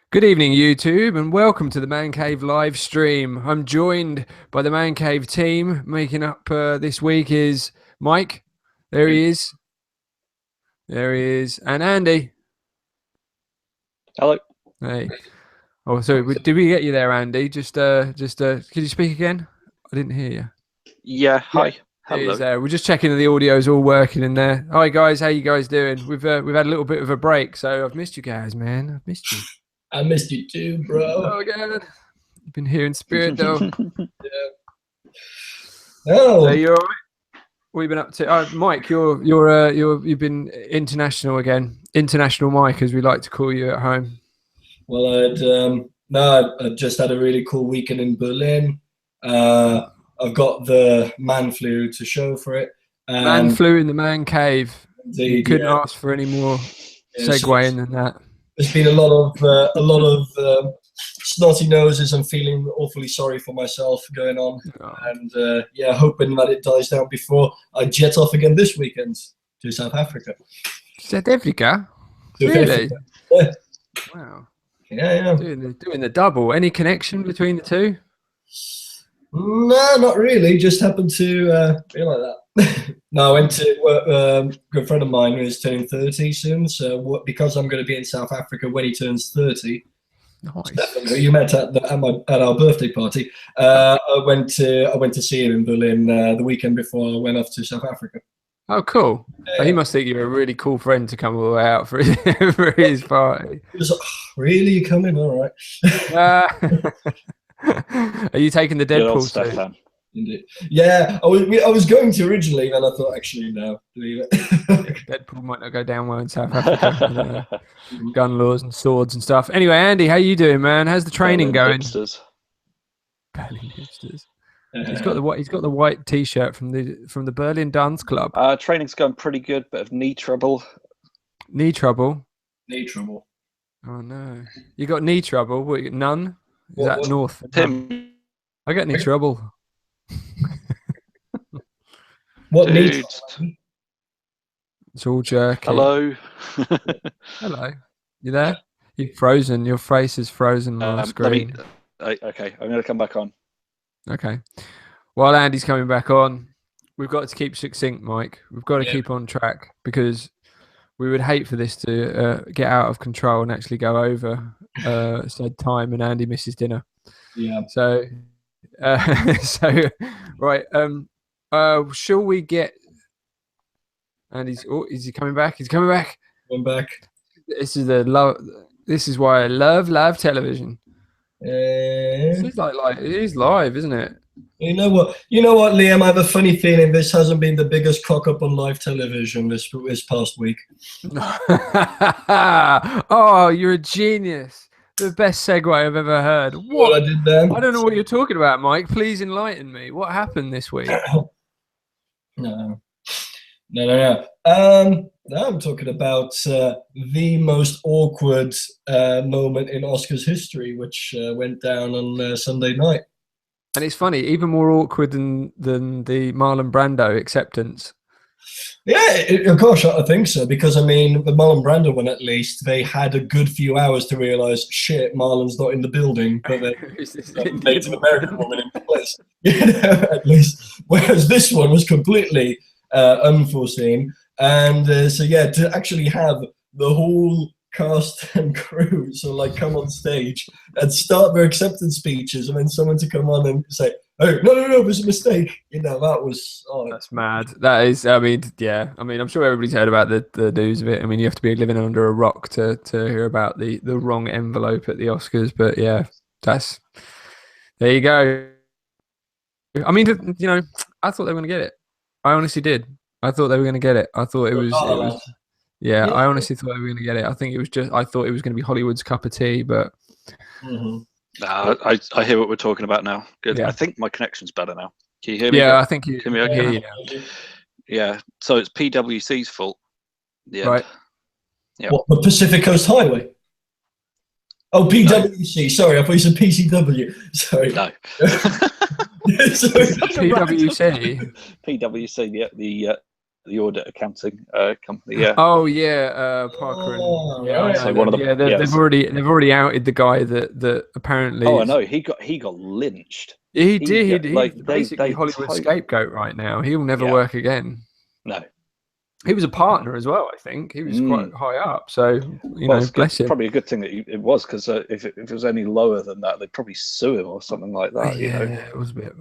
Good evening, YouTube, and welcome to the ManCave live stream. I'm joined by the ManCave team. Making up this week is Mike. There he is. There he is. And Andy. Hello. Hey. Oh, sorry. Did we get you there, Andy? Could you speak again? I didn't hear you. Yeah. Hi. Hello. We're just checking that the audio's all working in there. Hi, guys. How you guys doing? We've had a little bit of a break, so I've missed you guys, man. I've missed you. I missed you too, bro. Oh, God. You've been here in spirit, though. Yeah. Oh. So you're all right? What have you been up to? Mike, you've been international again. International Mike, as we like to call you at home. Well, I just had a really cool weekend in Berlin. I've got the man flu to show for it. Man flu in the man cave. Indeed, you couldn't ask for any more segueing than that. There's been a lot of snotty noses and feeling awfully sorry for myself going on, and hoping that it dies down before I jet off again this weekend to South Africa. South Africa? Really? Yeah. Wow. Yeah. Doing the double. Any connection between the two? No, not really. Just happened to be like that. No, I went to a good friend of mine who is turning 30 soon. So because I'm going to be in South Africa when he turns 30, nice. You met at our birthday party. I went to see him in Berlin the weekend before I went off to South Africa. Oh, cool. He must think you're a really cool friend to come all the way out for his party. He was like, really? You coming? All right. Are you taking the Deadpool stuff? Indeed. Yeah, I was going to originally, then I thought, actually, no, leave it. Deadpool might not go down well in South Africa. Gun laws and swords and stuff. Anyway, Andy, how you doing, man? How's the training going? Berlin hipsters. He's got the white T-shirt from the Berlin Dance Club. Training's going pretty good. Bit of knee trouble. Knee trouble. Knee trouble. Oh no! You got knee trouble? What? You got none? Is that north? Tim. I got knee trouble. What knee? It's all jerky. Hello. Hello. You there? You're frozen. Your face is frozen on the screen. Okay, I'm going to come back on. Okay. While Andy's coming back on, we've got to keep succinct, Mike. We've got to keep on track because we would hate for this to get out of control and actually go over said time and Andy misses dinner. Yeah. So right. Shall we get? And is he coming back? He's coming back. I'm back. This is why I love live television. It's like it is live, isn't it? You know what, Liam? I have a funny feeling this hasn't been the biggest cock up on live television this past week. Oh, you're a genius. The best segue I've ever heard. What? I did then? I don't know what you're talking about, Mike. Please enlighten me. What happened this week? No. I'm talking about the most awkward moment in Oscars history, which went down on Sunday night. And it's funny, even more awkward than the Marlon Brando acceptance. Yeah, of course, I think so. Because, I mean, the Marlon Brando one, at least, they had a good few hours to realise, shit, Marlon's not in the building. But then Native American woman in place. At least. Whereas this one was completely unforeseen. And to actually have the whole cast and crew come on stage and start their acceptance speeches, and then someone to come on and say, "Oh, no, it was a mistake." That was that's mad. That is, I'm sure everybody's heard about the news of it. I mean, you have to be living under a rock to hear about the wrong envelope at the Oscars, but yeah, there you go. I mean, I thought they were going to get it. I honestly did. I thought they were going to get it. I thought it was I honestly thought they were going to get it. I thought it was going to be Hollywood's cup of tea, but I hear what we're talking about now. Good. Yeah. I think my connection's better now. Can you hear me? Yeah, I think you can hear you now. Yeah. So it's PwC's fault. Yeah. Right. Yeah. What, the Pacific Coast Highway? Oh, PwC. No. Sorry, I thought you said PCW. Sorry. No. PwC. PwC. Yeah. The the audit accounting company. Yeah. Oh yeah, Parker. Oh, Yeah, I right. know So one of them. the- Yeah, yeah, they've so- already outed the guy that apparently. Oh, I know. He got lynched. He did. He's Like basically Hollywood scapegoat right now. He'll never Yeah. work again. No. He was a partner as well, I think. He was quite high up. So, It's bless him. probably a good thing that it was, because if it was any lower than that, they'd probably sue him or something like that. Yeah, it was a bit.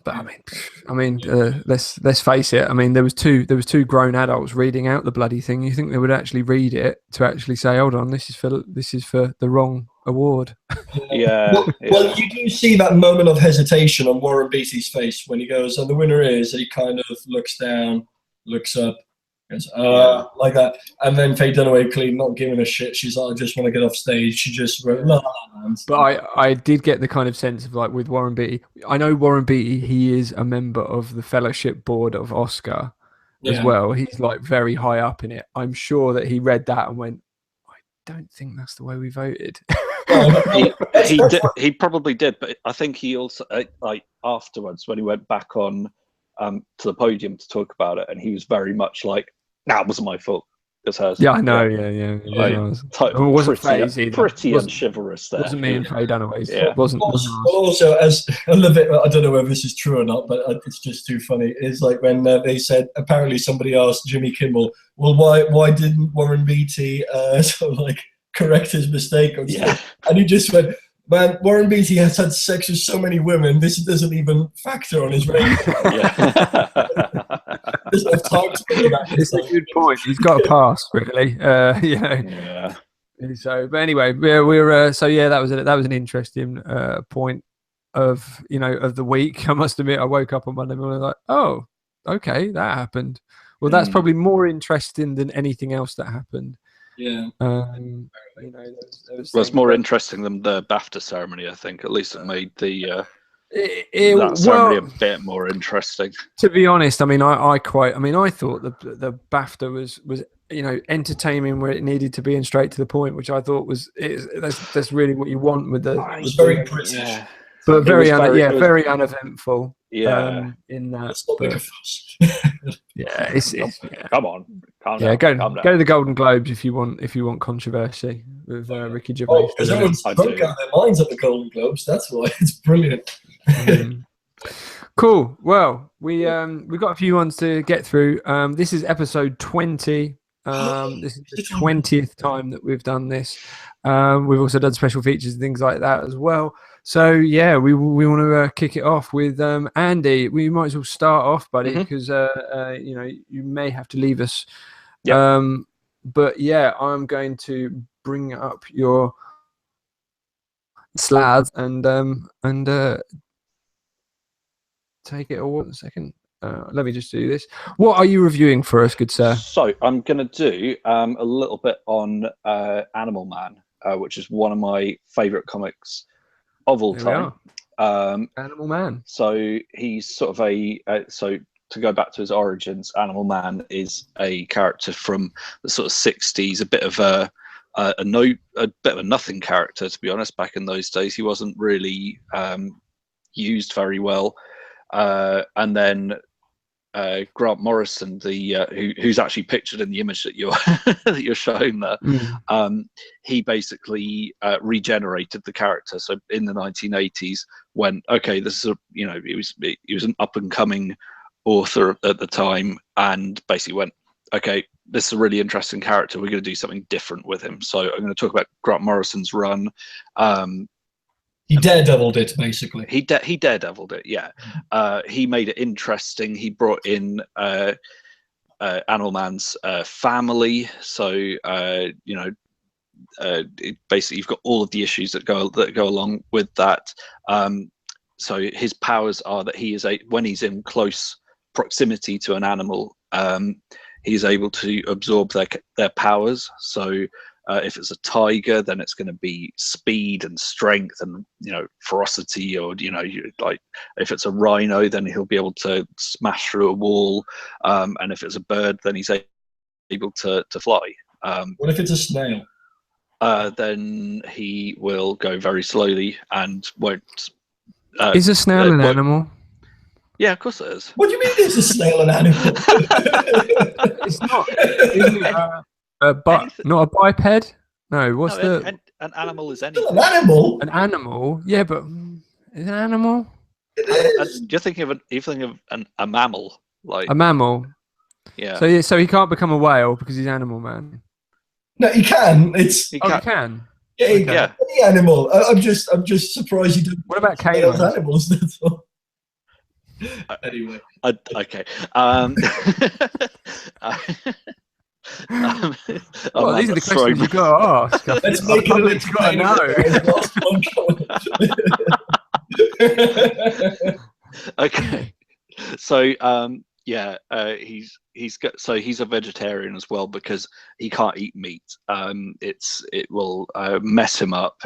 But I mean, let's face it. I mean, there was two grown adults reading out the bloody thing. You think they would actually read it to actually say, "Hold on, this is for the wrong award." Yeah. Well, you do see that moment of hesitation on Warren Beatty's face when he goes, and the winner is, and he kind of looks down, looks up, goes, like that. And then Faye Dunaway, clean, not giving a shit. She's like, I just want to get off stage. She just wrote, La La Land. But I did get the kind of sense of, like, with Warren Beatty. I know Warren Beatty, he is a member of the Fellowship Board of Oscar as well. He's like very high up in it. I'm sure that he read that and went, I don't think that's the way we voted. He probably did, but I think he also, like, afterwards, when he went back on to the podium to talk about it, and he was very much like, "Nah, it wasn't my fault. It's hers." Yeah, I know. Yeah. It wasn't Faye's either. Pretty unchivalrous there. Wasn't me and Faye Dunaway's. Yeah. Wasn't. Well, also, as I love it, I don't know whether this is true or not, but it's just too funny. It's like when they said, apparently somebody asked Jimmy Kimmel, well, why didn't Warren Beatty sort of like correct his mistake? And he just went, man, Warren Beatty has had sex with so many women, this doesn't even factor on his rating. It's a good point. He's got a pass, really. Yeah. So, but anyway, we're so yeah, that was an interesting point of the week. I must admit, I woke up on Monday morning like, oh, okay, that happened. Well, that's probably more interesting than anything else that happened. Yeah. It's more interesting than the BAFTA ceremony, I think. At least it made that ceremony a bit more interesting. To be honest, I mean, I thought the BAFTA was entertaining where it needed to be and straight to the point, which I thought that's really what you want with the. It was very British. Yeah. But very uneventful. Yeah. In that. Let's not make a fuss. Yeah, it's Come on, calm yeah. down, Go to the Golden Globes if you want controversy with Ricky Gervais. Because everyone's drunk out of their minds at the Golden Globes. That's why it's brilliant. Cool. Well, we got a few ones to get through. This is episode 20. This is the 20th time that we've done this. We've also done special features and things like that as well. So yeah, we want to kick it off with Andy. We might as well start off, buddy, because you may have to leave us. Yep. But yeah, I'm going to bring up your slides and take it all. 1 second. Let me just do this. What are you reviewing for us, good sir? So I'm going to do a little bit on Animal Man, which is one of my favourite comics of all time. Animal Man. So he's sort of so to go back to his origins, Animal Man is a character from the sort of 60s, a bit of a bit of a nothing character, to be honest. Back in those days, he wasn't really used very well. And then Grant Morrison, who's actually pictured in the image that you're that you're showing there, he basically regenerated the character. So in the 1980s, when this is he was an up and coming author at the time, and basically went, okay, this is a really interesting character. We're going to do something different with him. So I'm going to talk about Grant Morrison's run. He daredeviled it, basically. He daredeviled it, yeah. He made it interesting. He brought in Animal Man's family. So basically, you've got all of the issues that go along with that. So his powers are that he is when he's in close proximity to an animal, he's able to absorb their powers. So if it's a tiger, then it's going to be speed and strength and ferocity, or like if it's a rhino, then he'll be able to smash through a wall, and if it's a bird, then he's able to fly. What if it's a snail? Then he will go very slowly and won't. Is a snail an animal? Yeah, of course it is. What do you mean is a snail an animal? It's not. Isn't it not a biped? No, what's an animal is anything. An animal? An animal? Yeah, but is an animal? You're thinking of a mammal, like a mammal. Yeah. So he can't become a whale because he's Animal Man. No, he can. He can. Yeah, any animal. I'm just surprised you don't. What about canines? Animals. That's all. Anyway. Okay. Well, these are the questions you've got to ask. Let's make it know. Okay. So he's a vegetarian as well because he can't eat meat. It will mess him up.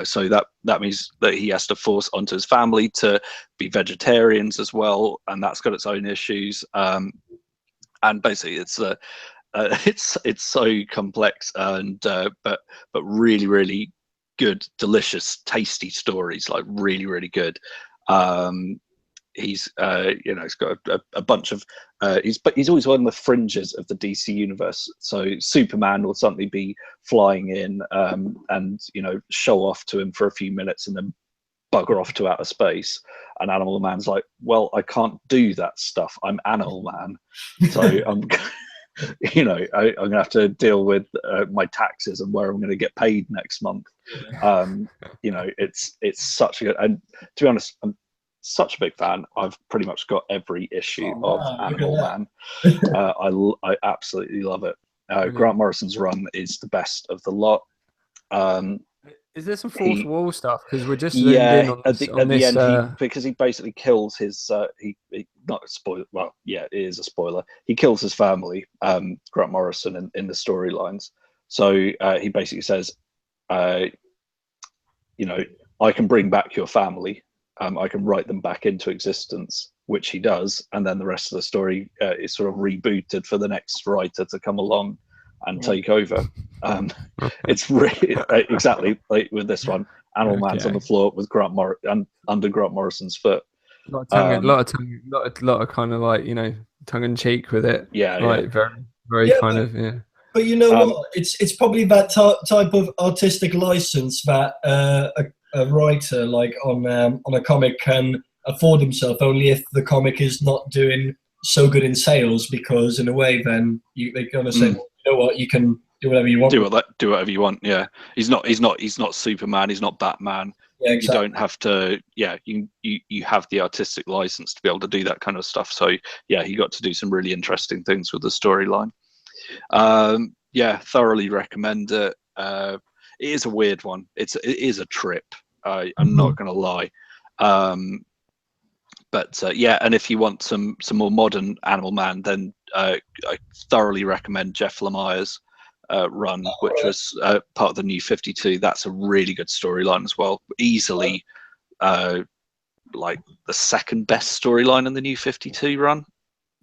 So that means that he has to force onto his family to be vegetarians as well, and that's got its own issues. And basically, it's so complex and but really, really good, delicious, tasty stories, like really, really good. He's he's got a bunch of he's always on the fringes of the DC universe. So Superman will suddenly be flying in and show off to him for a few minutes and then bugger off to outer space. And Animal Man's like, well, I can't do that stuff. I'm Animal Man, so I'm I'm gonna have to deal with my taxes and where I'm going to get paid next month. It's such a good, and to be honest, I'm such a big fan. I've pretty much got every issue of Animal Man. I absolutely love it. Grant Morrison's run is the best of the lot. Is there some fourth wall stuff? Because we're just at the end, because he basically kills his not a spoiler. Well, yeah, it is a spoiler. He kills his family, Grant Morrison, in the storylines. So he basically says, I can bring back your family. I can write them back into existence, which he does, and then the rest of the story is sort of rebooted for the next writer to come along and take over. It's really exactly like with this one. Animal Man's on the floor with under Grant Morrison's foot. A lot of kind of like tongue in cheek with it. Yeah, like very kind of. But you know what? It's probably that type of artistic license that a writer like on a comic can afford himself only if the comic is not doing so good in sales, because in a way then they're gonna say, well, you know what, you can do whatever you want. Do whatever you want. Yeah, he's not Superman. He's not Batman. Yeah, exactly. You don't have to. Yeah, you have the artistic license to be able to do that kind of stuff. So yeah, he got to do some really interesting things with the storyline. Thoroughly recommend it. It is a weird one. It is a trip. I'm not going to lie. And if you want some more modern Animal Man, then I thoroughly recommend Jeff Lemire's run, which was part of the New 52. That's a really good storyline as well. Easily, like the second best storyline in the New 52 run.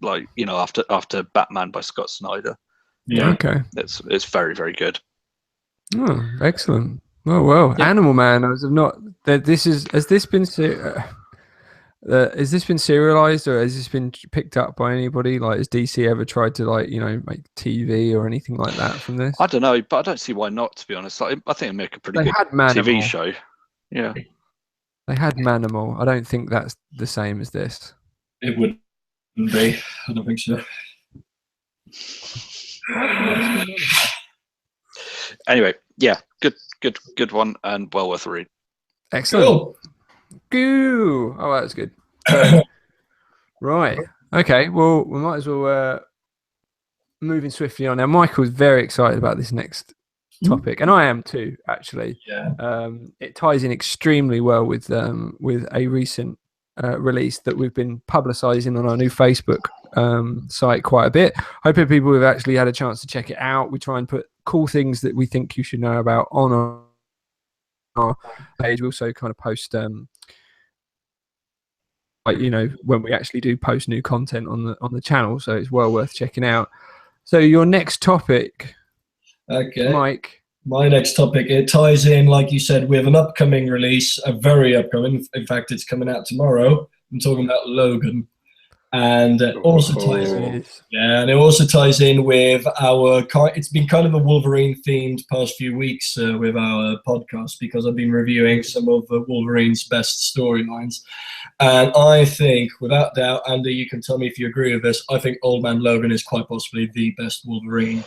Like after Batman by Scott Snyder. Yeah. Okay. It's very, very good. Oh, excellent. Oh well, yeah. Animal Man. Has this been serialized, or has this been picked up by anybody? Like, has DC ever tried to make TV or anything like that from this? I don't know, but I don't see why not. To be honest, I think it'd make a pretty good TV show. Yeah, they had Manimal. I don't think that's the same as this. It wouldn't be. I don't think so. Anyway, yeah, good one, and well worth a read. Excellent. Cool. Oh, that's good. Right. Okay. Well, we might as well moving swiftly on now. Michael's very excited about this next topic, and I am too, actually. Yeah. It ties in extremely well with a recent release that we've been publicising on our new Facebook site quite a bit. Hoping people have actually had a chance to check it out. We try and put cool things that we think you should know about on our page. We also kind of post when we actually do post new content on the channel, so it's well worth checking out. So your next topic, okay, Mike. My next topic, it ties in, like you said, with an upcoming release, a very upcoming. In fact, it's coming out tomorrow. I'm talking about Logan. And it also ties in, Yes. yeah, and it also ties in with our. It's been kind of a Wolverine themed past few weeks with our podcast, because I've been reviewing some of Wolverine's best storylines, and I think, without doubt, Andy, you can tell me if you agree with this. I think Old Man Logan is quite possibly the best Wolverine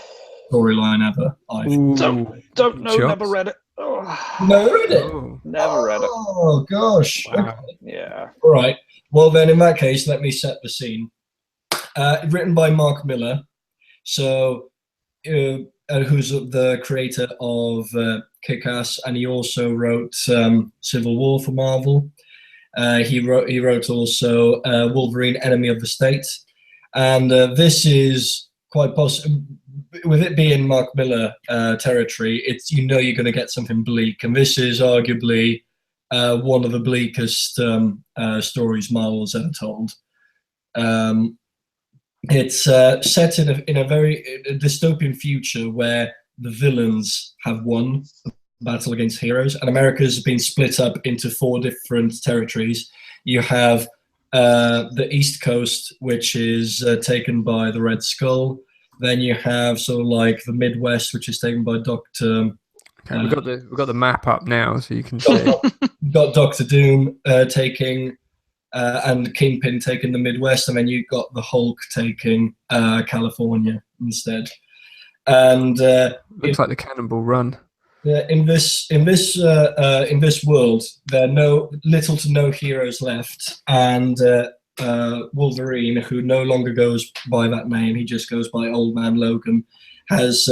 storyline ever. I think. Don't know. Shots? Never read it. Oh, Never read it. Oh. never read it. Oh gosh. Wow. Okay. Yeah. All right. Well, then, in that case, let me set the scene. Written by Mark Miller, so who's the creator of Kick-Ass, and he also wrote Civil War for Marvel. He wrote also Wolverine: Enemy of the State, and this is quite possible. With it being Mark Miller territory, it's you're going to get something bleak, and this is arguably one of the bleakest stories Marvel's ever told. It's set in a very dystopian future where the villains have won the battle against heroes, and America's been split up into 4 different territories. You have the East Coast, which is taken by the Red Skull. Then you have sort of like the Midwest, which is taken by Doctor. Okay, we've got the map up now, so you can see. Got Doctor Doom taking. And Kingpin taking the Midwest, and then you've got the Hulk taking California instead. And looks like the Cannonball Run. in this world, there are little to no heroes left, and Wolverine, who no longer goes by that name, he just goes by Old Man Logan, has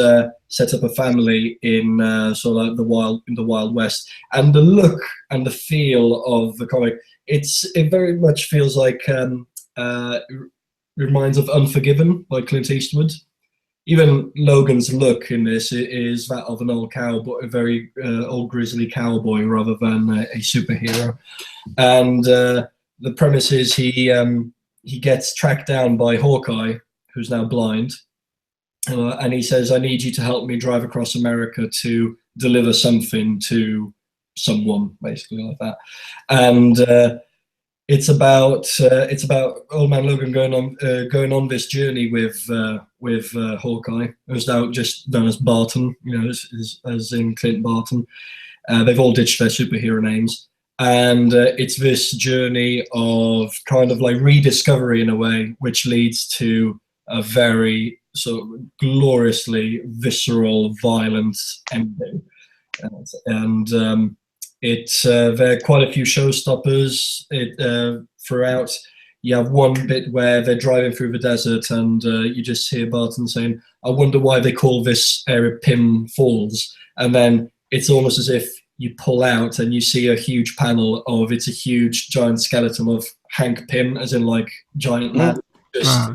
set up a family in sort of the Wild West. And the look and the feel of the comic, it very much feels like reminds of Unforgiven by Clint Eastwood. Even Logan's look in this is that of an old cowboy, a very old grizzly cowboy rather than a superhero. And the premise is he gets tracked down by Hawkeye, who's now blind, and he says, "I need you to help me drive across America to deliver something to someone," basically like that. And it's about Old Man Logan going on this journey with Hawkeye, who's now just known as Barton, as in Clint Barton. They've all ditched their superhero names, and it's this journey of kind of like rediscovery in a way, which leads to a very sort of gloriously visceral, violent ending, and there are quite a few showstoppers throughout. You have one bit where they're driving through the desert, and you just hear Barton saying, "I wonder why they call this area Pym Falls." And then it's almost as if you pull out and you see a huge panel of it's a huge giant skeleton of Hank Pym, as in like giant man, just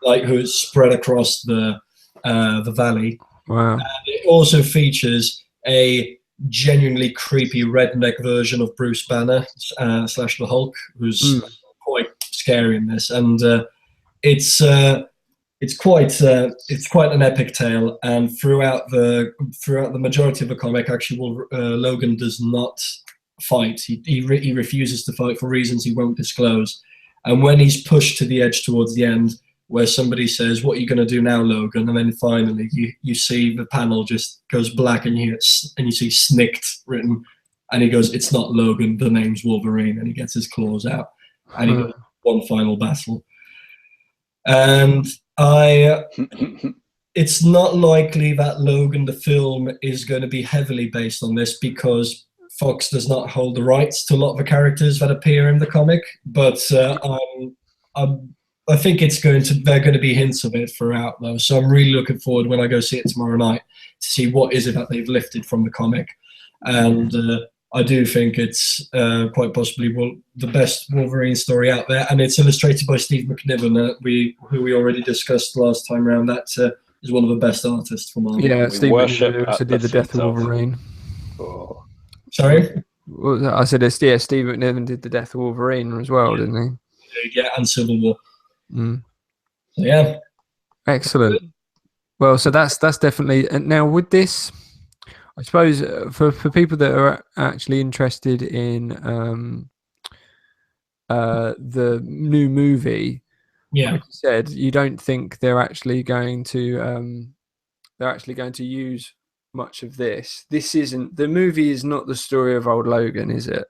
like who's spread across the valley. Wow! And it also features a genuinely creepy redneck version of Bruce Banner / the Hulk, who's quite scary in this, and it's quite an epic tale. And throughout the majority of the comic, actually, Logan does not fight. He refuses to fight for reasons he won't disclose. And when he's pushed to the edge towards the end, where somebody says, "What are you going to do now, Logan?" and then finally you see the panel just goes black, and you see "Snicked" written, and he goes, "It's not Logan, the name's Wolverine," and he gets his claws out, and he goes, "One final battle." And it's not likely that Logan the film is going to be heavily based on this, because Fox does not hold the rights to a lot of the characters that appear in the comic, but I think there are going to be hints of it throughout, though. So I'm really looking forward when I go see it tomorrow night to see what is it that they've lifted from the comic. And I do think it's quite possibly the best Wolverine story out there, and it's illustrated by Steve McNiven, who we already discussed last time around. That is one of the best artists from Marvel. Yeah, Steve McNiven also did the Death of Wolverine. Oh. Sorry? I said, Steve McNiven did the Death of Wolverine as well, didn't he? Yeah, and Civil War. So, yeah, excellent. Well, so that's definitely. And now with this, I suppose for people that are actually interested in the new movie, Yeah. like you said, you don't think they're actually going to use much of this. This isn't the movie. Is not the story of old Logan, is it?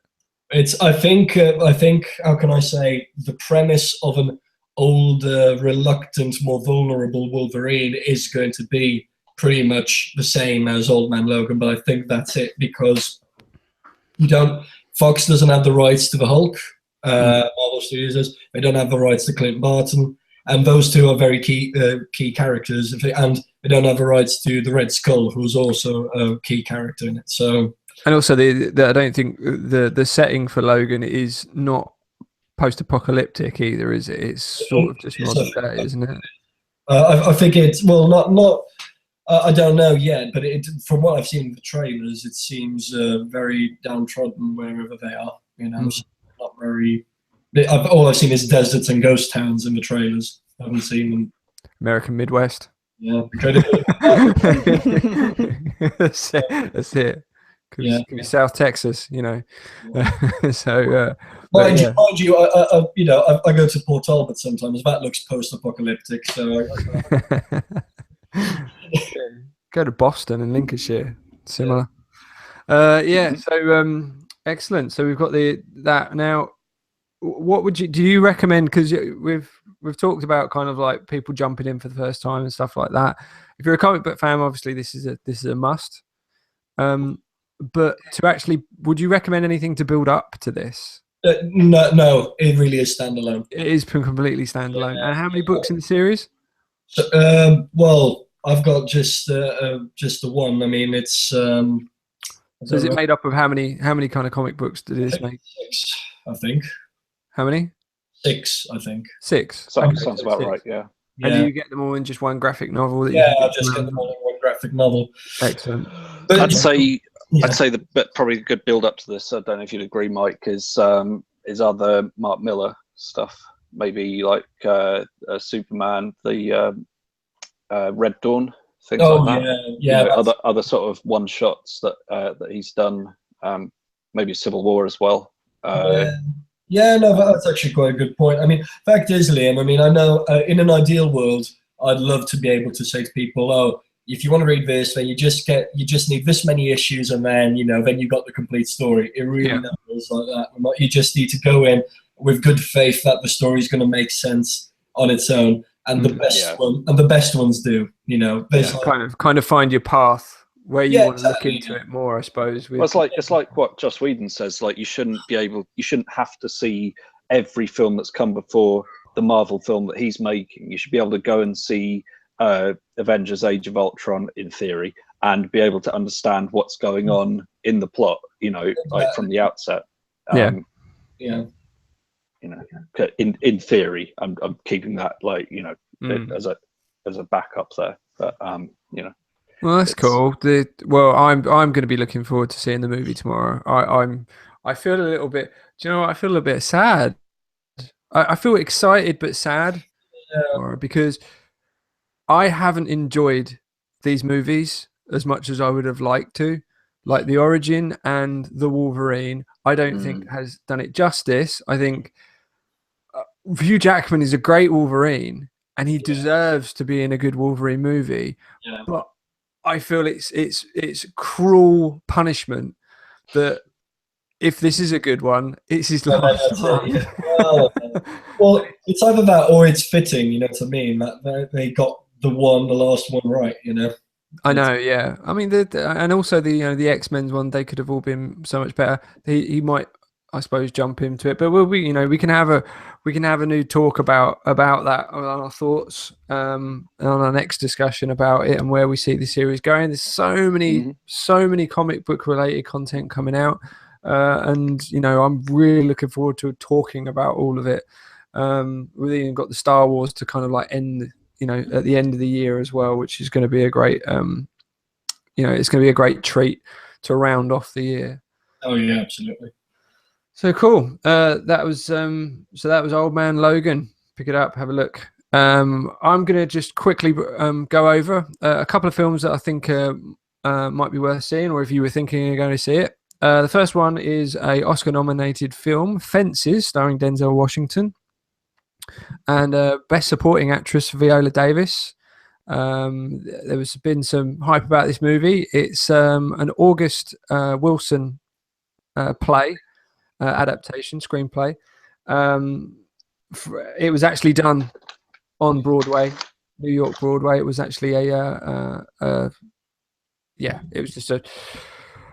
It's. I think. How can I say? The premise of an older, reluctant, more vulnerable Wolverine is going to be pretty much the same as Old Man Logan. But I think that's it, because you don't. Fox doesn't have the rights to the Hulk. Marvel Studios does. They don't have the rights to Clint Barton, and those two are very key characters. And they don't have the rights to the Red Skull, who's also a key character in it. So. And also, I don't think the setting for Logan is not post-apocalyptic either, is it? It's sort of just modern day, isn't it? I think it's not. I don't know yet, but from what I've seen in the trailers, it seems very downtrodden wherever they are. So not very. All I've seen is deserts and ghost towns in the trailers. I haven't seen them. American Midwest. Yeah, that's it. Could be South Texas, Yeah. So, mind you, I go to Port Talbot sometimes. That looks post-apocalyptic. So go to Boston and Lincolnshire, similar. So excellent. So we've got that now. What do you recommend? Because we've talked about kind of like people jumping in for the first time and stuff like that. If you're a comic book fan, obviously this is a must. But to actually, would you recommend anything to build up to this? No, it really is standalone. It is completely standalone. And how many books in the series? So, well, I've got just the one. I mean, it's. So is it made up of how many kind of comic books did this make? 6, I think. How many? 6, I think. 6. Sounds about 6. Right. Yeah. And do you get them all in just one graphic novel? I'll just get them all in one graphic novel. Excellent. But, I'd say probably a good build up to this. I don't know if you'd agree, Mike. Is other Mark Miller stuff, maybe like Superman, the Red Dawn, things like that. Yeah. Other sort of one shots that he's done. Maybe Civil War as well. That's actually quite a good point. I mean, fact is, Liam, I mean, I know in an ideal world, I'd love to be able to say to people, oh, if you want to read this, then you just need this many issues, and then then you got the complete story. It really never is like that. You just need to go in with good faith that the story is going to make sense on its own, and the best ones do. Kind of find your path where you want to look into it more, I suppose. Well, it's like what Joss Whedon says. Like you shouldn't have to see every film that's come before the Marvel film that he's making. You should be able to go and see Avengers: Age of Ultron in theory, and be able to understand what's going on in the plot. Like from the outset. In theory, I'm keeping that as a backup there. But Well, that's cool. I'm going to be looking forward to seeing the movie tomorrow. I feel a little bit. Do you know what? I feel a bit sad. I feel excited but sad because I haven't enjoyed these movies as much as I would have liked to. Like the Origin and the Wolverine, I don't think has done it justice. I think Hugh Jackman is a great Wolverine, and he deserves to be in a good Wolverine movie. Yeah. But I feel it's cruel punishment that if this is a good one, it's his last one. Well, it's either that or it's fitting. You know what I mean? That they got the last one right. I know, yeah. I mean, and also the X-Men's one, they could have all been so much better. He might, I suppose, jump into it, but we can have a new talk about that on our thoughts on our next discussion about it and where we see the series going. There's so many comic book related content coming out, and I'm really looking forward to talking about all of it. We've even got the Star Wars to kind of like end. At the end of the year as well, which is going to be a great, it's going to be a great treat to round off the year. Oh yeah, absolutely. So cool. That was Old Man Logan. Pick it up, have a look. I'm going to just quickly go over a couple of films that I think might be worth seeing, or if you were thinking of going to see it. The first one is a Oscar-nominated film, Fences, starring Denzel Washington, and Best Supporting Actress Viola Davis. There was been some hype about this movie. It's an August Wilson play adaptation, screenplay. It was actually done on Broadway, New York Broadway. It was actually it was just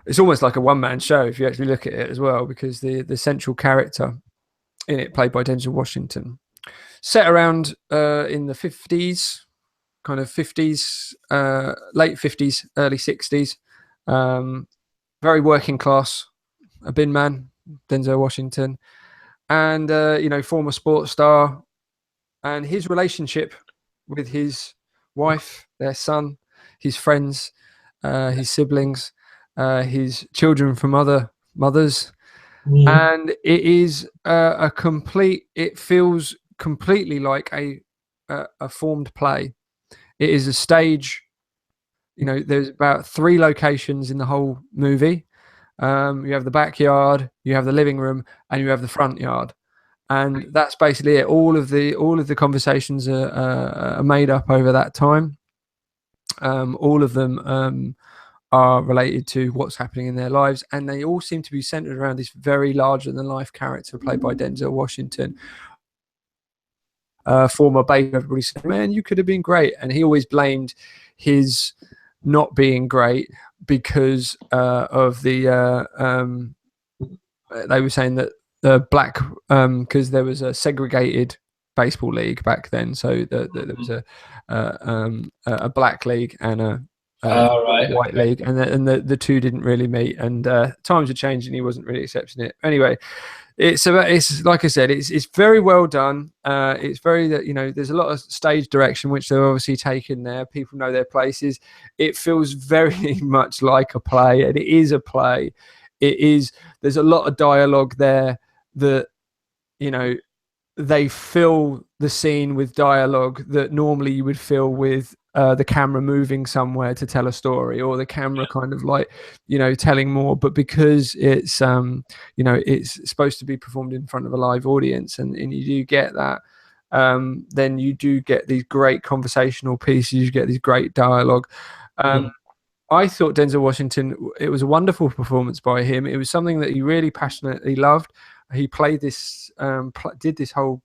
it's almost like a one-man show if you actually look at it as well, because the central character in it, played by Denzel Washington, set around in the 50s, kind of 50s, late 50s, early 60s, very working class, a bin man, Denzel Washington, and former sports star, and his relationship with his wife, their son, his friends, his siblings, his children from other mothers. And it is it feels completely like a formed play. It is a stage. There's about 3 locations in the whole movie. You have the backyard, you have the living room, and you have the front yard, and that's basically it. All of the conversations are made up over that time. All of them are related to what's happening in their lives, and they all seem to be centered around this very larger-than-life character played by Denzel Washington. Former Baker, everybody said, "Man, you could have been great," and he always blamed his not being great because of the. They were saying that the black, because there was a segregated baseball league back then, so there was a black league and a white league, and the two didn't really meet, and times were changing. He wasn't really accepting it. Anyway, it's like I said, it's very well done. It's very there's a lot of stage direction which they're obviously taken there. People know their places. It feels very much like a play, and it is a play. There's a lot of dialogue there that they fill the scene with dialogue that normally you would fill with the camera moving somewhere to tell a story, or the camera kind of like telling more. But because it's it's supposed to be performed in front of a live audience, and you do get that, then you do get these great conversational pieces, you get these great dialogue. I thought Denzel Washington, it was a wonderful performance by him. It was something that he really passionately loved. He played this, did this whole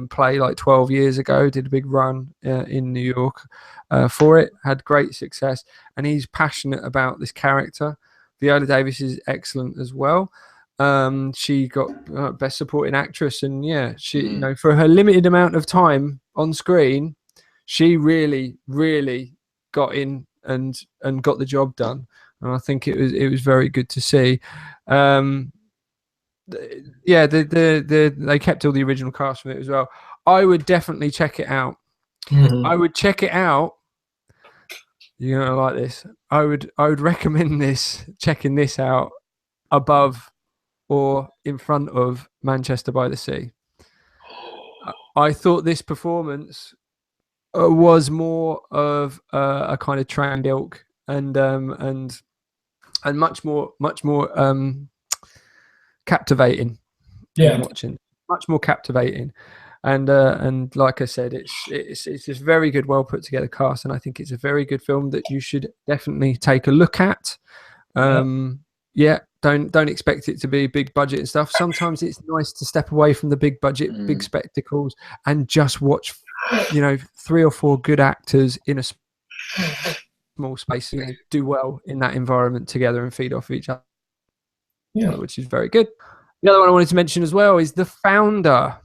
play like 12 years ago, did a big run in New York for it, had great success, and he's passionate about this character. Viola Davis is excellent as well. She got Best Supporting Actress, and she, for her limited amount of time on screen, she really, really got in and got the job done, and I think it was very good to see. They kept all the original cast from it as well. I would definitely check it out. I would check it out. You're gonna like this. I would recommend checking this out above or in front of Manchester by the Sea. I thought this performance was more of a kind of trained ilk, and much more captivating. Watching, much more captivating, and like I said, it's just very good, well put together cast, and I think it's a very good film that you should definitely take a look at. Don't expect it to be big budget and stuff. Sometimes it's nice to step away from the big budget, big spectacles, and just watch 3 or 4 good actors in a small space, do well in that environment together and feed off each other, which is very good. The other one I wanted to mention as well is The Founder.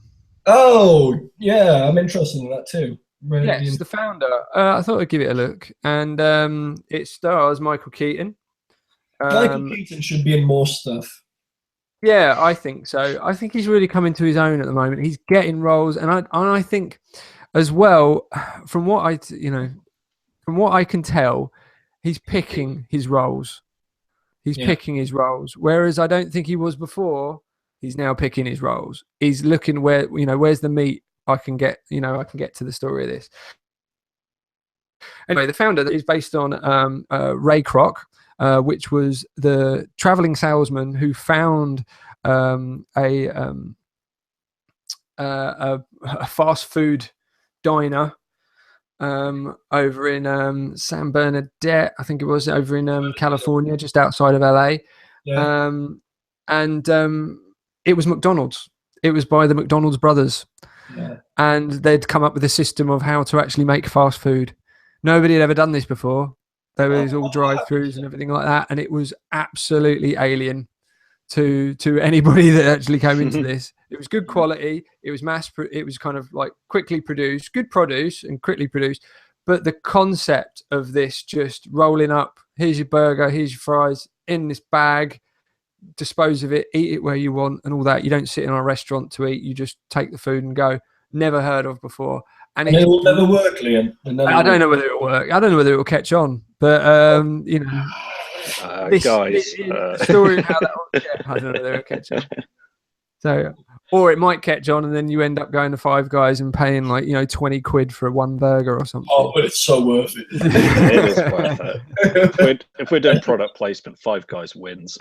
Oh, yeah, I'm interested in that too. Really. Yes, The Founder. I thought I'd give it a look, and it stars Michael Keaton. Michael Keaton should be in more stuff. Yeah, I think so. I think he's really coming to his own at the moment. He's getting roles, and I think as well, from what I can tell, he's picking his roles. He's picking his roles, whereas I don't think he was before. He's now picking his roles. He's looking where's the meat I can get. I can get to the story of this. Anyway, The Founder is based on Ray Kroc, which was the traveling salesman who found a fast food diner over in San Bernadette, I think it was, over in California, just outside of LA. Yeah. And it was McDonald's. It was by the McDonald's brothers. Yeah. And they'd come up with a system of how to actually make fast food. Nobody had ever done this before. There was all drive-throughs and everything like that, and it was absolutely alien to anybody that actually came into this. It was good quality. It was it was kind of like quickly produced, good produce and quickly produced. But the concept of this just rolling up, here's your burger, here's your fries in this bag, dispose of it, eat it where you want and all that. You don't sit in a restaurant to eat. You just take the food and go. Never heard of before. And it will never work, Liam. I don't know whether it will work. I don't know whether it will catch on. But, you know. Guys. The story of how that will, I don't know whether it will catch on. So, or it might catch on and then you end up going to Five Guys and paying like, you know, 20 quid for one burger or something. Oh, but it's so worth it. It is worth it. If we're doing product placement, Five Guys wins.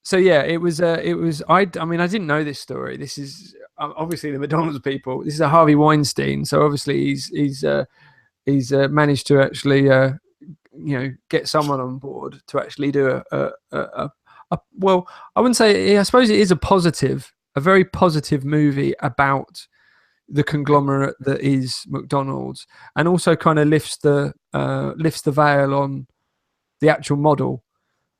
So yeah, it was. I mean, I didn't know this story. This is obviously the McDonald's people. This is a Harvey Weinstein. So obviously he's managed to actually you know, get someone on board to actually do a well, I wouldn't say. I suppose it is a very positive movie about the conglomerate that is McDonald's, and also kind of lifts the veil on the actual model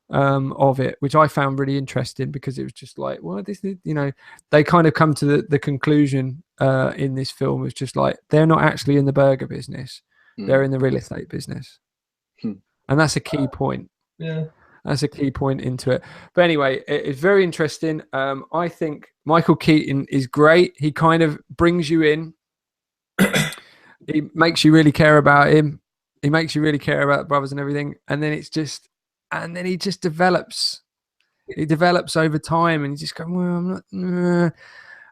of it, which I found really interesting, because it was just like, well, this is, you know, they kind of come to the conclusion in this film is just like, they're not actually in the burger business, they're in the real estate business. And that's a key point. Yeah, that's a key point into it. But anyway, it's very interesting. I think Michael Keaton is great. He kind of brings you in. He makes you really care about him. He makes you really care about the brothers and everything. And then he just develops. He develops over time, and you just go, well, I'm not.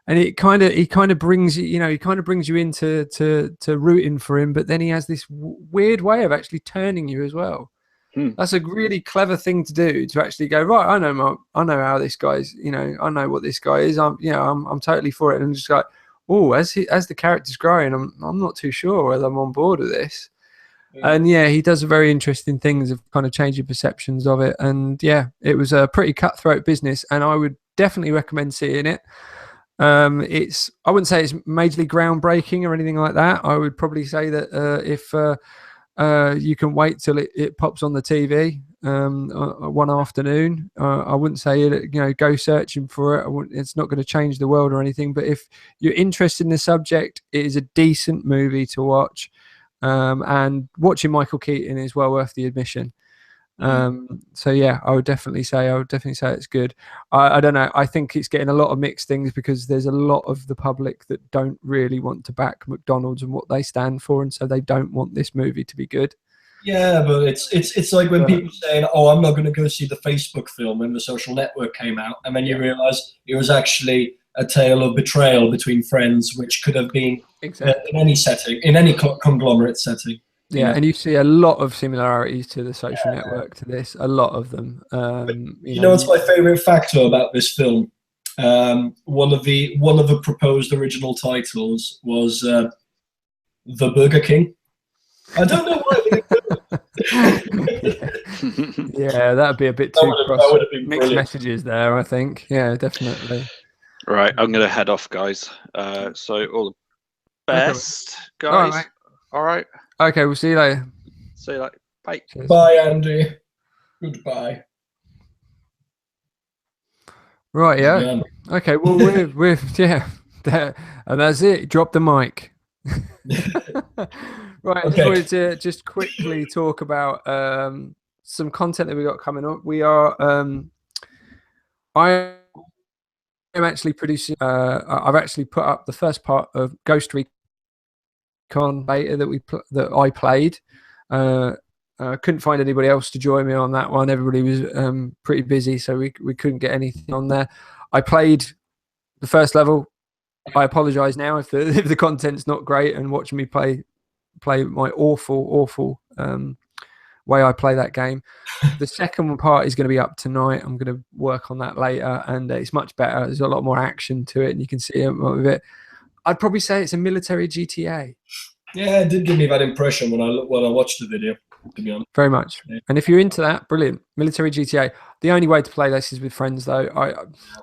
And he kind of brings you, you know, he kind of brings you into to rooting for him. But then he has this weird way of actually turning you as well. That's a really clever thing to do, to actually go, right, I know how this guy's, you know, I know what this guy is. I'm totally for it. And just like, oh, as the character's growing, I'm not too sure whether I'm on board with this. And yeah, he does very interesting things of kind of changing perceptions of it. And yeah, it was a pretty cutthroat business, and I would definitely recommend seeing it. I wouldn't say it's majorly groundbreaking or anything like that. I would probably say that if you can wait till it pops on the TV one afternoon, I wouldn't say it, you know, go searching for it. It's not going to change the world or anything. But if you're interested in the subject, it is a decent movie to watch. And watching Michael Keaton is well worth the admission. So yeah, I would definitely say it's good. I don't know. I think it's getting a lot of mixed things, because there's a lot of the public that don't really want to back McDonald's and what they stand for, and so they don't want this movie to be good. Yeah, but it's like when people saying, "Oh, I'm not going to go see the Facebook film when The Social Network came out," and then you realise it was actually a tale of betrayal between friends, which could have been in any setting, in any conglomerate setting. Yeah, and you see a lot of similarities to The Social Network, to this, a lot of them. You know what's my favourite factor about this film? One of the proposed original titles was The Burger King. I don't know why. Yeah, that'd be a bit too cross. Mixed messages there, I think. Yeah, definitely. Right, I'm going to head off, guys. So all the best, guys. All right. Okay, we'll see you later. See you later. Bye. Cheers. Bye, Andy. Goodbye. Right, yeah. Okay, well, we're yeah, and that's it. Drop the mic. Right, I just wanted to just quickly talk about some content that we got coming up. We are, I am actually producing. I've actually put up the first part of Ghost Recon beta that I played. Couldn't find anybody else to join me on that one. Everybody was pretty busy, so we couldn't get anything on there. I played the first level. I apologise now if the content's not great, and watching me play play my awful way I play that game. The second part is going to be up tonight. I'm going to work on that later, and it's much better. There's a lot more action to it, and you can see a lot of it. I'd probably say it's a military GTA. Yeah, it did give me that impression when I watched the video, to be honest. Very much. Yeah. And if you're into that, brilliant. Military GTA. The only way to play this is with friends, though.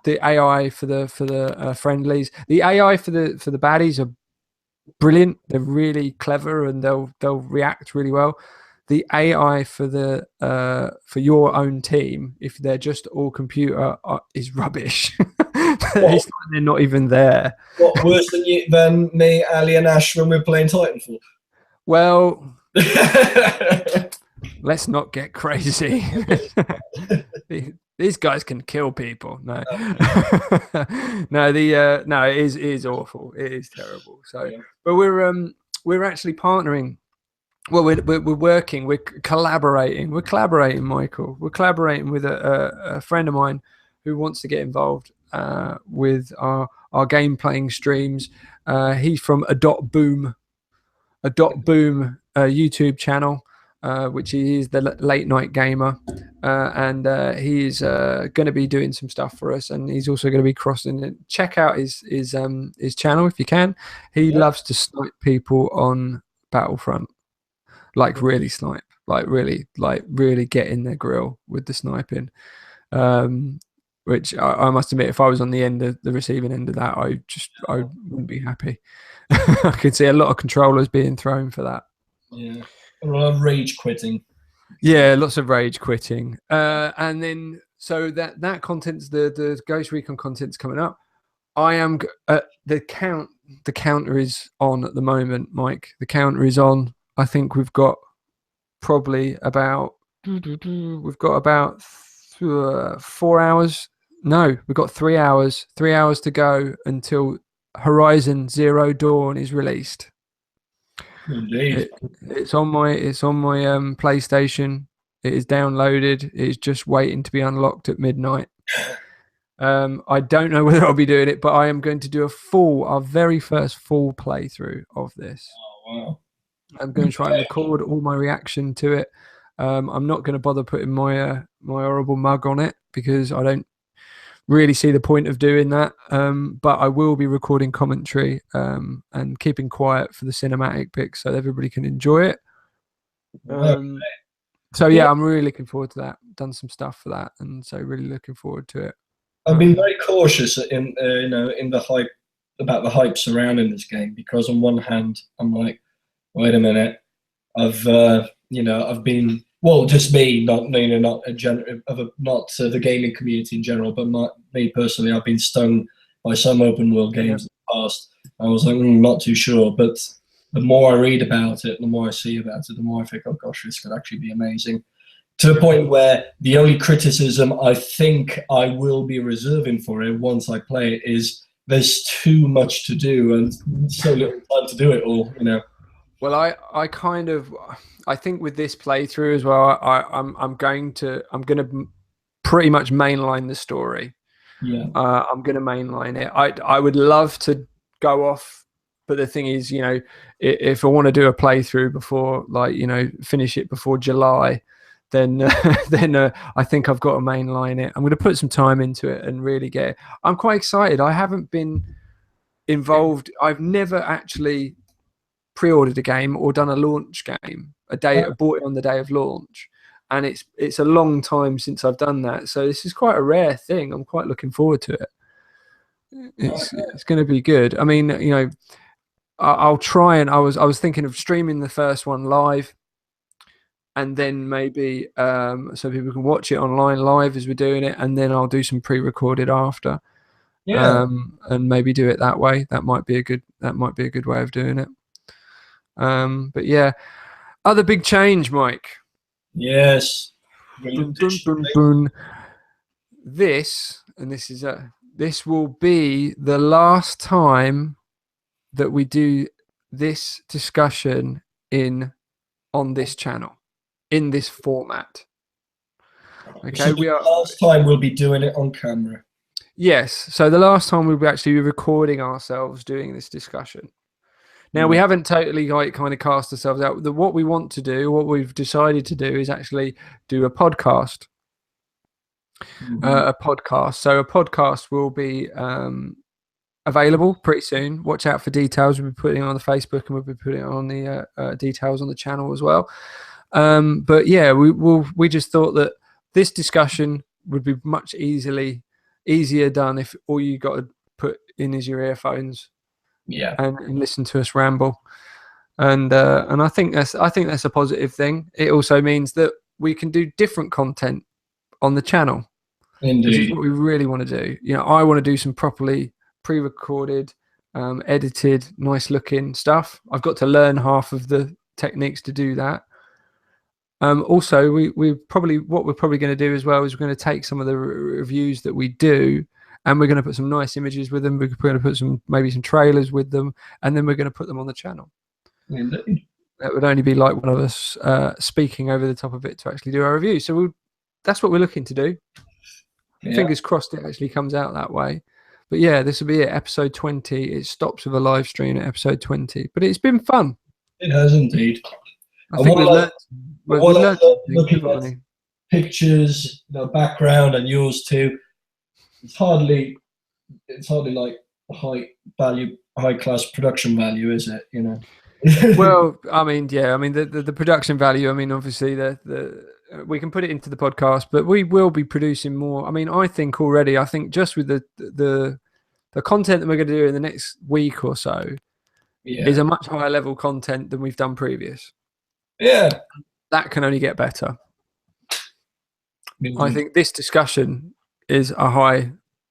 The AI for the friendlies, the AI for the baddies are brilliant. They're really clever, and they'll react really well. The AI for your own team, if they're just all computer, is rubbish. They're not even there. What, worse than me, Ali, and Ash when we were playing Titanfall? Well, let's not get crazy. These guys can kill people. No, no, it is awful. It is terrible. So, yeah. But we're actually partnering. Well, we're working. We're collaborating. Michael. We're collaborating with a friend of mine who wants to get involved with our game playing streams. He's from a dot boom YouTube channel, which is the late night gamer, and he's going to be doing some stuff for us, and he's also going to be crossing it. Check out his channel if you can. He loves to snipe people on Battlefront, like really snipe, like really get in their grill with the sniping. Which I must admit, if I was on the receiving end of that, I wouldn't be happy. I could see a lot of controllers being thrown for that. Yeah, a lot of rage quitting. Yeah, lots of rage quitting. And then so that content's the Ghost Recon content's coming up. I am the counter is on at the moment, Mike. The counter is on. I think we've got probably about 4 hours. No, we've got 3 hours. 3 hours to go until Horizon Zero Dawn is released. Indeed. It's on my PlayStation. It is downloaded. It is just waiting to be unlocked at midnight. I don't know whether I'll be doing it, but I am going to do our very first full playthrough of this. Oh, wow. I'm going to try and record all my reaction to it. I'm not going to bother putting my horrible mug on it because I don't really see the point of doing that. But I will be recording commentary and keeping quiet for the cinematic bits so everybody can enjoy it. So yeah, I'm really looking forward to that. Done some stuff for that, and so really looking forward to it. I've been very cautious in the hype about the hype surrounding this game, because on one hand I'm like, wait a minute, I've been, well, just me, not the gaming community in general, but me personally, I've been stung by some open world games in the past. I was like, not too sure, but the more I read about it, the more I see about it, the more I think, oh gosh, this could actually be amazing. To the point where the only criticism I think I will be reserving for it once I play it is there's too much to do and so little time to do it all, Well, I think with this playthrough as well, I'm going to pretty much mainline the story. Yeah. I'm going to mainline it. I would love to go off, but the thing is, if I want to do a playthrough before, finish it before July, then I think I've got to mainline it. I'm going to put some time into it and really get it. I'm quite excited. I haven't been involved. I've never actually pre-ordered a game or done a launch game bought it on the day of launch, and it's a long time since I've done that, so this is quite a rare thing. I'm quite looking forward to it. It's going to be good. I mean, I'll try, and I was thinking of streaming the first one live, and then maybe so people can watch it online live as we're doing it, and then I'll do some pre-recorded after. And maybe do it that way. That might be a good way of doing it. But yeah, other big change, Mike. Yes. This will be the last time that we do this discussion on this channel, in this format. Okay, last time we'll be doing it on camera. Yes, so the last time we'll be actually recording ourselves doing this discussion. Now, we haven't totally like kind of cast ourselves out. What we want to do, what we've decided to do, is actually do a podcast. A podcast. So a podcast will be available pretty soon. Watch out for details. We'll be putting it on the Facebook, and we'll be putting it on the details on the channel as well. But yeah, we just thought that this discussion would be much easier done if all you got to put in is your earphones, and listen to us ramble. And I think that's a positive thing. It also means that we can do different content on the channel. Indeed. Which is what we really want to do. I want to do some properly pre-recorded, edited, nice-looking stuff. I've got to learn half of the techniques to do that. Also, we're probably going to do as well is we're going to take some of the reviews that we do, and we're going to put some nice images with them. We're going to put maybe some trailers with them, and then we're going to put them on the channel. Indeed. That would only be like one of us speaking over the top of it to actually do our review. So that's what we're looking to do. Fingers crossed it actually comes out that way. But yeah, this will be it, episode 20. It stops with a live stream at episode 20. But it's been fun. It has indeed. I think we've learned looking at pictures, the background, and yours too. It's hardly like high class production value, is it? Well, I mean, yeah. I mean, the production value. I mean, obviously, we can put it into the podcast, but we will be producing more. I mean, I think just with the content that we're going to do in the next week or so is a much higher level content than we've done previous. Yeah, that can only get better. I think this discussion is a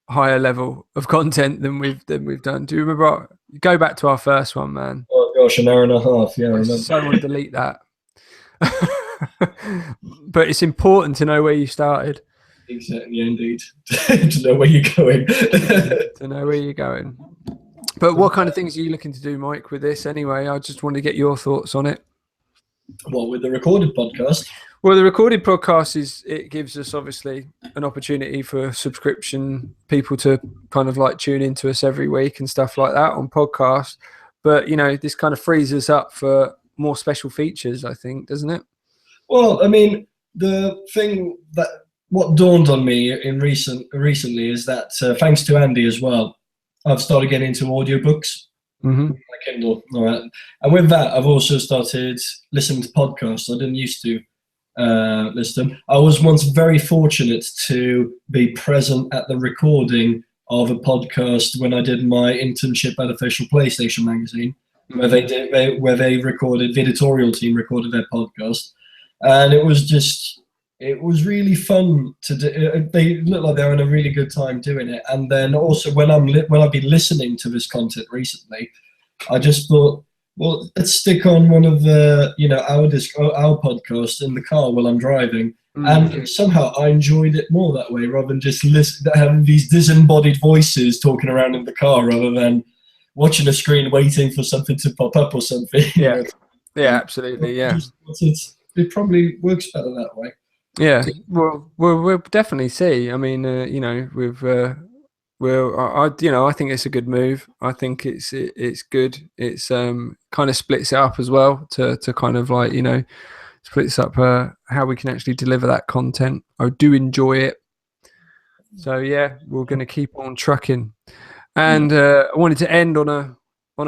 higher level of content than we've done. Do you remember? Go back to our first one, man. Oh gosh, an hour and a half. Yeah, I remember. So I want to delete that. But it's important to know where you started. Exactly, indeed. To know where you're going. To know where you're going. But what kind of things are you looking to do, Mike, with this anyway? I just want to get your thoughts on it. What, with the recorded podcast? Well, the recorded podcast it gives us obviously an opportunity for subscription people to kind of like tune into us every week and stuff like that on podcast. But, this kind of frees us up for more special features, I think, doesn't it? Well, I mean, the thing what dawned on me recently is that thanks to Andy as well, I've started getting into audiobooks. My Kindle, all right. And with that, I've also started listening to podcasts. I didn't used to listen to them. I was once very fortunate to be present at the recording of a podcast when I did my internship at Official PlayStation magazine, where they recorded, the editorial team recorded their podcast. And it was really fun to do. They look like they're having a really good time doing it. And then also when I've been listening to this content recently, I just thought, well, let's stick on one of the, our podcast in the car while I'm driving. And somehow I enjoyed it more that way, rather than just having these disembodied voices talking around in the car, rather than watching a screen waiting for something to pop up or something. Yeah, absolutely, yeah. It probably works better that way. Yeah, well, we'll definitely see. I mean, I think it's a good move. I think it's good. It's kind of splits it up as well to kind of like splits up how we can actually deliver that content. I do enjoy it. So yeah, we're going to keep on trucking. And I wanted to end on a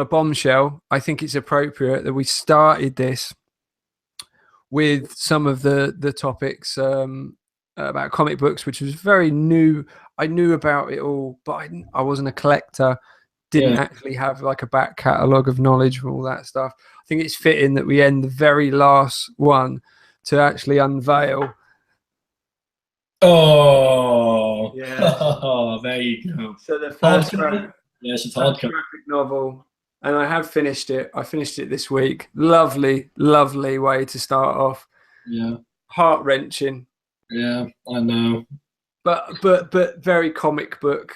bombshell. I think it's appropriate that we started this with some of the topics about comic books, which was very new. I knew about it all, but I wasn't a collector. Didn't actually have like a back catalogue of knowledge from all that stuff. I think it's fitting that we end the very last one to actually unveil. Oh, yeah. Oh, there you go. So the first graphic novel, and I have finished it. I finished it this week. Lovely, lovely way to start off. Yeah. Heart-wrenching. Yeah, I know. But very comic book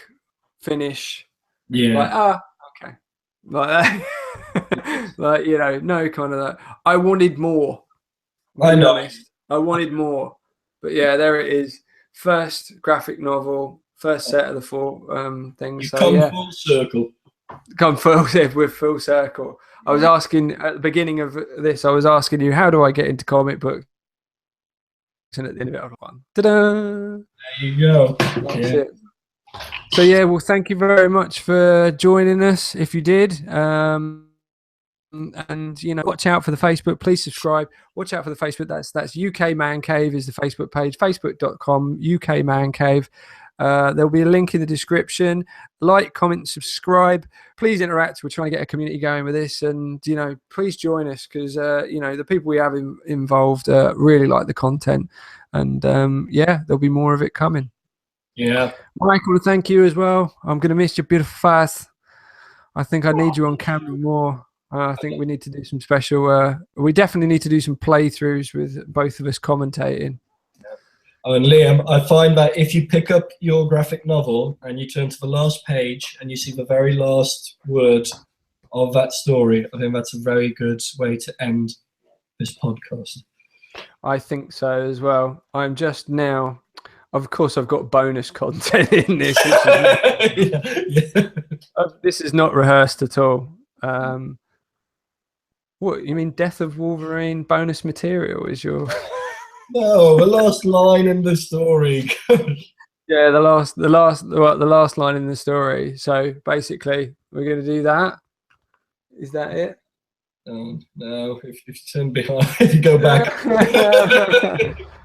finish. Yeah. Like, okay. Like that. Like, no kind of that. I wanted more. I know. Honest. I wanted more. But yeah, there it is. First graphic novel, first set of the four things. You've come full circle. Come full, we're full circle. I was asking at the beginning of this, I was asking you, how do I get into comic books? And at the end of it, I was like, ta-da! There you go. That's it. So yeah, well, thank you very much for joining us. If you did, and watch out for the Facebook. Please subscribe. Watch out for the Facebook. That's UK Man Cave is the Facebook page. Facebook.com UK Man Cave. There'll be a link in the description. Like, comment, subscribe. Please interact. We're trying to get a community going with this, and please join us because the people we have involved really like the content, and there'll be more of it coming. Yeah, Mike, I want to thank you as well. I'm going to miss your beautiful face. I think I need you on camera more. I think we need to do some special. We definitely need to do some playthroughs with both of us commentating. And Liam, I find that if you pick up your graphic novel and you turn to the last page and you see the very last word of that story, I think that's a very good way to end this podcast. I think so as well. I'm just now. Of course, I've got bonus content in this. This is not rehearsed at all. What you mean? Death of Wolverine bonus material is your? No, the last line in the story. Yeah, the last line in the story. So basically, we're going to do that. Is that it? No, if you turn behind, if you go back.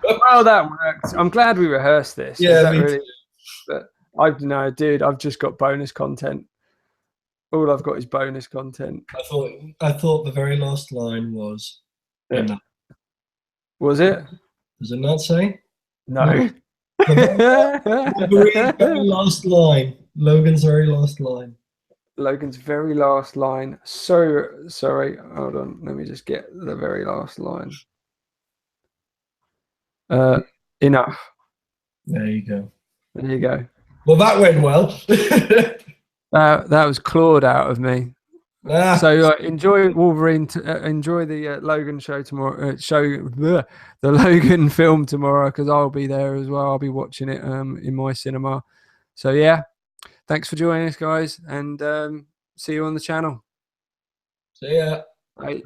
Well, that worked. I'm glad we rehearsed this. Yeah, but I don't know, dude. I've just got bonus content. All I've got is bonus content. I thought the very last line was. Yeah. Was it? Does it not say? No. The very last line. Logan's very last line. Logan's very last line. So sorry. Hold on. Let me just get the very last line. Enough. There you go. There you go. Well, that went well. That was clawed out of me. So enjoy Wolverine. Enjoy the Logan show tomorrow. The Logan film tomorrow because I'll be there as well. I'll be watching it in my cinema. So yeah, thanks for joining us, guys, and see you on the channel. See ya. Bye.